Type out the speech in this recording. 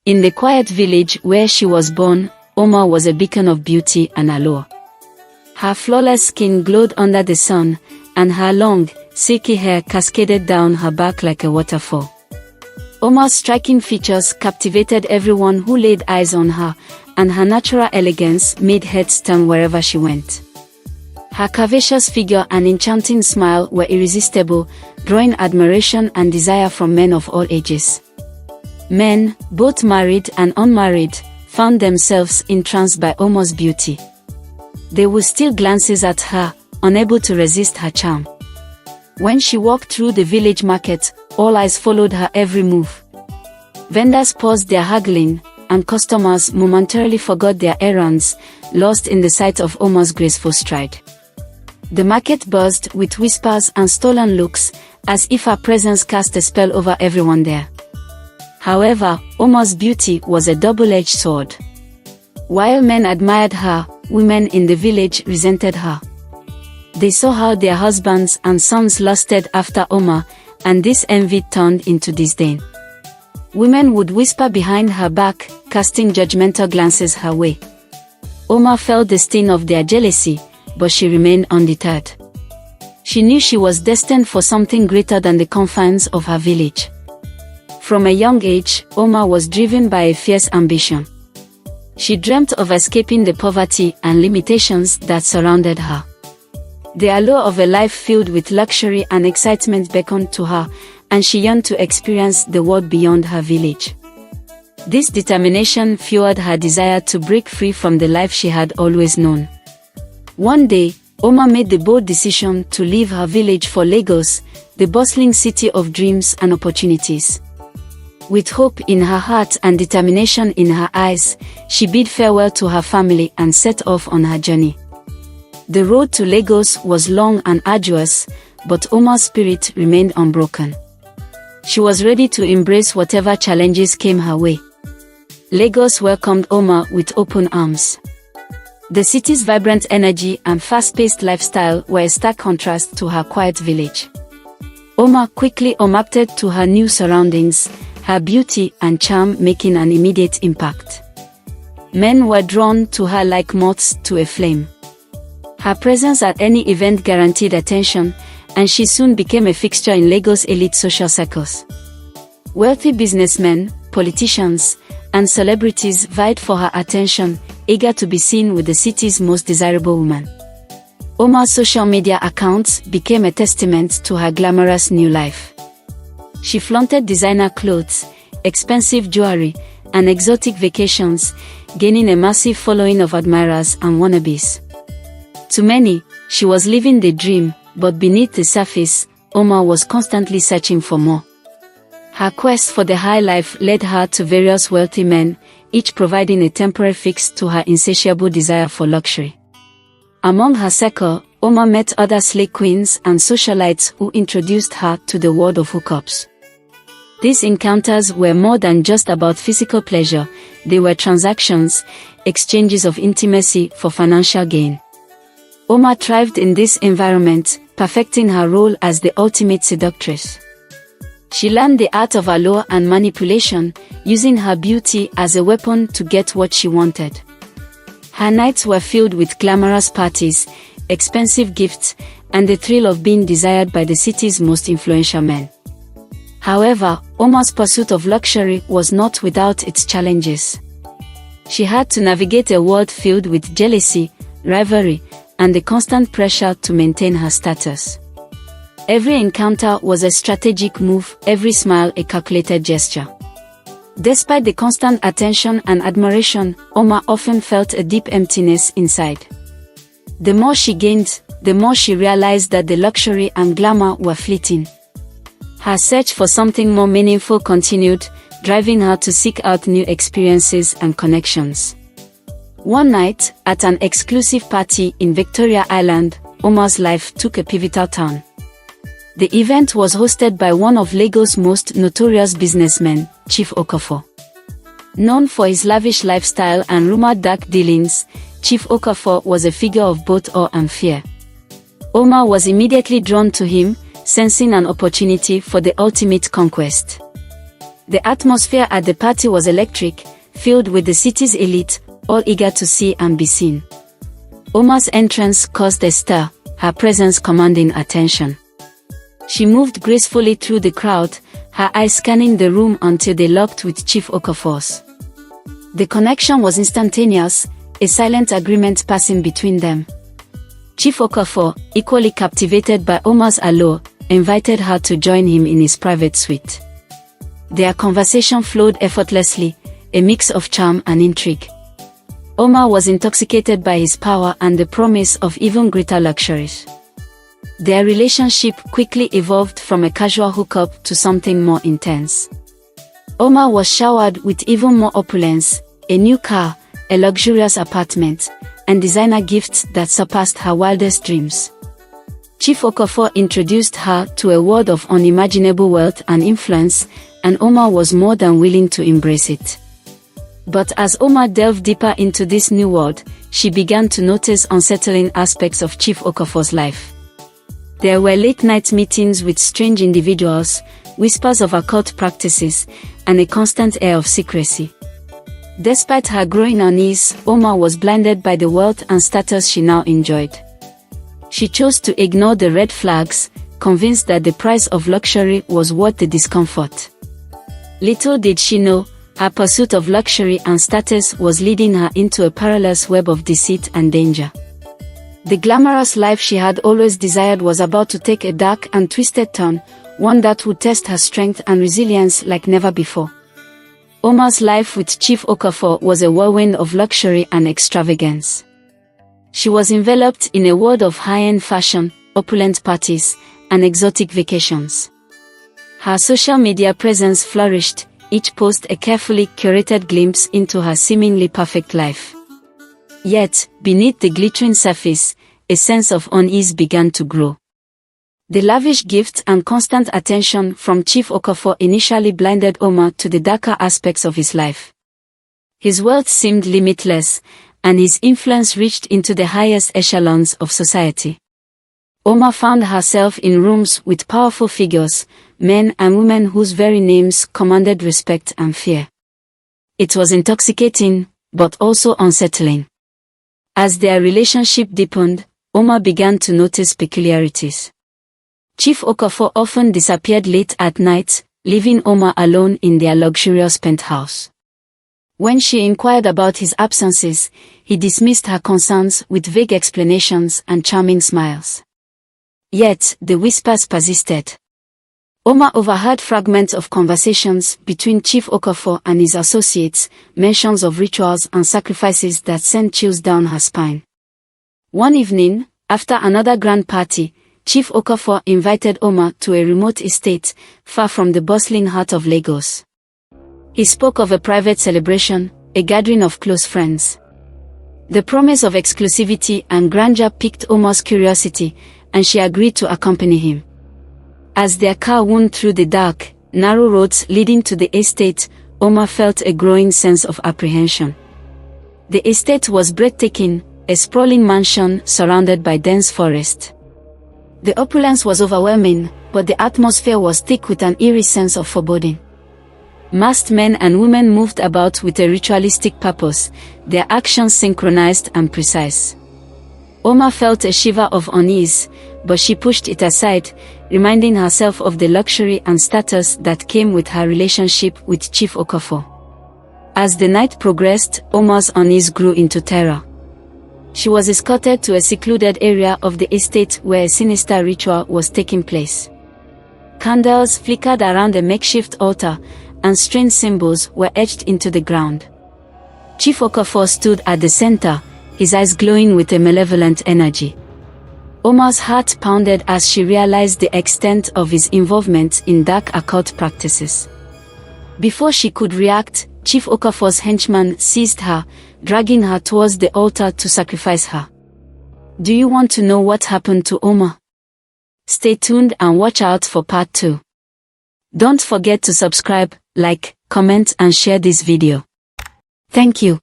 In the quiet village where she was born, Omar was a beacon of beauty and allure. Her flawless skin glowed under the sun, and her long, silky hair cascaded down her back like a waterfall. Omar's striking features captivated everyone who laid eyes on her, and her natural elegance made heads turn wherever she went. Her curvaceous figure and enchanting smile were irresistible, drawing admiration and desire from men of all ages. Men, both married and unmarried, found themselves entranced by Omar's beauty. They would steal glances at her, unable to resist her charm. When she walked through the village market, all eyes followed her every move. Vendors paused their haggling, and customers momentarily forgot their errands, lost in the sight of Omar's graceful stride. The market buzzed with whispers and stolen looks, as if her presence cast a spell over everyone there. However, Omar's beauty was a double-edged sword. While men admired her, women in the village resented her. They saw how their husbands and sons lusted after Omar, and this envy turned into disdain. Women would whisper behind her back, casting judgmental glances her way. Omar felt the sting of their jealousy, but she remained undeterred. She knew she was destined for something greater than the confines of her village. From a young age, Omar was driven by a fierce ambition. She dreamt of escaping the poverty and limitations that surrounded her. The allure of a life filled with luxury and excitement beckoned to her, and she yearned to experience the world beyond her village. This determination fueled her desire to break free from the life she had always known. One day, Omar made the bold decision to leave her village for Lagos, the bustling city of dreams and opportunities. With hope in her heart and determination in her eyes, she bid farewell to her family and set off on her journey. The road to Lagos was long and arduous, but Omar's spirit remained unbroken. She was ready to embrace whatever challenges came her way. Lagos welcomed Omar with open arms. The city's vibrant energy and fast-paced lifestyle were a stark contrast to her quiet village. Omar quickly adapted to her new surroundings, her beauty and charm making an immediate impact. Men were drawn to her like moths to a flame. Her presence at any event guaranteed attention, and she soon became a fixture in Lagos' elite social circles. Wealthy businessmen, politicians, and celebrities vied for her attention, eager to be seen with the city's most desirable woman. Omar's social media accounts became a testament to her glamorous new life. She flaunted designer clothes, expensive jewelry, and exotic vacations, gaining a massive following of admirers and wannabes. To many, she was living the dream, but beneath the surface, Omar was constantly searching for more. Her quest for the high life led her to various wealthy men, each providing a temporary fix to her insatiable desire for luxury. Among her circle, Omar met other slay queens and socialites who introduced her to the world of hookups. These encounters were more than just about physical pleasure, they were transactions, exchanges of intimacy for financial gain. Omar thrived in this environment, perfecting her role as the ultimate seductress. She learned the art of allure and manipulation, using her beauty as a weapon to get what she wanted. Her nights were filled with glamorous parties, expensive gifts, and the thrill of being desired by the city's most influential men. However, Omar's pursuit of luxury was not without its challenges. She had to navigate a world filled with jealousy, rivalry, and the constant pressure to maintain her status. Every encounter was a strategic move, every smile a calculated gesture. Despite the constant attention and admiration, Omar often felt a deep emptiness inside. The more she gained, the more she realized that the luxury and glamour were fleeting. Her search for something more meaningful continued, driving her to seek out new experiences and connections. One night, at an exclusive party in Victoria Island, Omar's life took a pivotal turn. The event was hosted by one of Lagos' most notorious businessmen, Chief Okafor. Known for his lavish lifestyle and rumored dark dealings, Chief Okafor was a figure of both awe and fear. Omar was immediately drawn to him, sensing an opportunity for the ultimate conquest. The atmosphere at the party was electric, filled with the city's elite, all eager to see and be seen. Omar's entrance caused a stir, her presence commanding attention. She moved gracefully through the crowd, her eyes scanning the room until they locked with Chief Okafor's. The connection was instantaneous, a silent agreement passing between them. Chief Okafor, equally captivated by Omar's allure, invited her to join him in his private suite. Their conversation flowed effortlessly, a mix of charm and intrigue. Omar was intoxicated by his power and the promise of even greater luxuries. Their relationship quickly evolved from a casual hookup to something more intense. Omar was showered with even more opulence, a new car, a luxurious apartment, and designer gifts that surpassed her wildest dreams. Chief Okafor introduced her to a world of unimaginable wealth and influence, and Omar was more than willing to embrace it. But as Omar delved deeper into this new world, she began to notice unsettling aspects of Chief Okafor's life. There were late-night meetings with strange individuals, whispers of occult practices, and a constant air of secrecy. Despite her growing unease, Omar was blinded by the wealth and status she now enjoyed. She chose to ignore the red flags, convinced that the price of luxury was worth the discomfort. Little did she know, her pursuit of luxury and status was leading her into a perilous web of deceit and danger. The glamorous life she had always desired was about to take a dark and twisted turn, one that would test her strength and resilience like never before. Omar's life with Chief Okafor was a whirlwind of luxury and extravagance. She was enveloped in a world of high-end fashion, opulent parties, and exotic vacations. Her social media presence flourished, each post a carefully curated glimpse into her seemingly perfect life. Yet, beneath the glittering surface, a sense of unease began to grow. The lavish gifts and constant attention from Chief Okafor initially blinded Omar to the darker aspects of his life. His wealth seemed limitless, and his influence reached into the highest echelons of society. Omar found herself in rooms with powerful figures, men and women whose very names commanded respect and fear. It was intoxicating, but also unsettling. As their relationship deepened, Omar began to notice peculiarities. Chief Okafor often disappeared late at night, leaving Omar alone in their luxurious penthouse. When she inquired about his absences, he dismissed her concerns with vague explanations and charming smiles. Yet, the whispers persisted. Omar overheard fragments of conversations between Chief Okafor and his associates, mentions of rituals and sacrifices that sent chills down her spine. One evening, after another grand party, Chief Okafor invited Omar to a remote estate, far from the bustling heart of Lagos. He spoke of a private celebration, a gathering of close friends. The promise of exclusivity and grandeur piqued Omar's curiosity, and she agreed to accompany him. As their car wound through the dark, narrow roads leading to the estate, Omar felt a growing sense of apprehension. The estate was breathtaking, a sprawling mansion surrounded by dense forest. The opulence was overwhelming, but the atmosphere was thick with an eerie sense of foreboding. Masked men and women moved about with a ritualistic purpose, their actions synchronized and precise. Omar felt a shiver of unease, but she pushed it aside, reminding herself of the luxury and status that came with her relationship with Chief Okafor. As the night progressed, Omar's unease grew into terror. She was escorted to a secluded area of the estate where a sinister ritual was taking place. Candles flickered around a makeshift altar, and strange symbols were etched into the ground. Chief Okafor stood at the center, his eyes glowing with a malevolent energy. Omar's heart pounded as she realized the extent of his involvement in dark occult practices. Before she could react, Chief Okafor's henchman seized her, dragging her towards the altar to sacrifice her. Do you want to know what happened to Omar? Stay tuned and watch out for part 2. Don't forget to subscribe, like, comment and share this video. Thank you.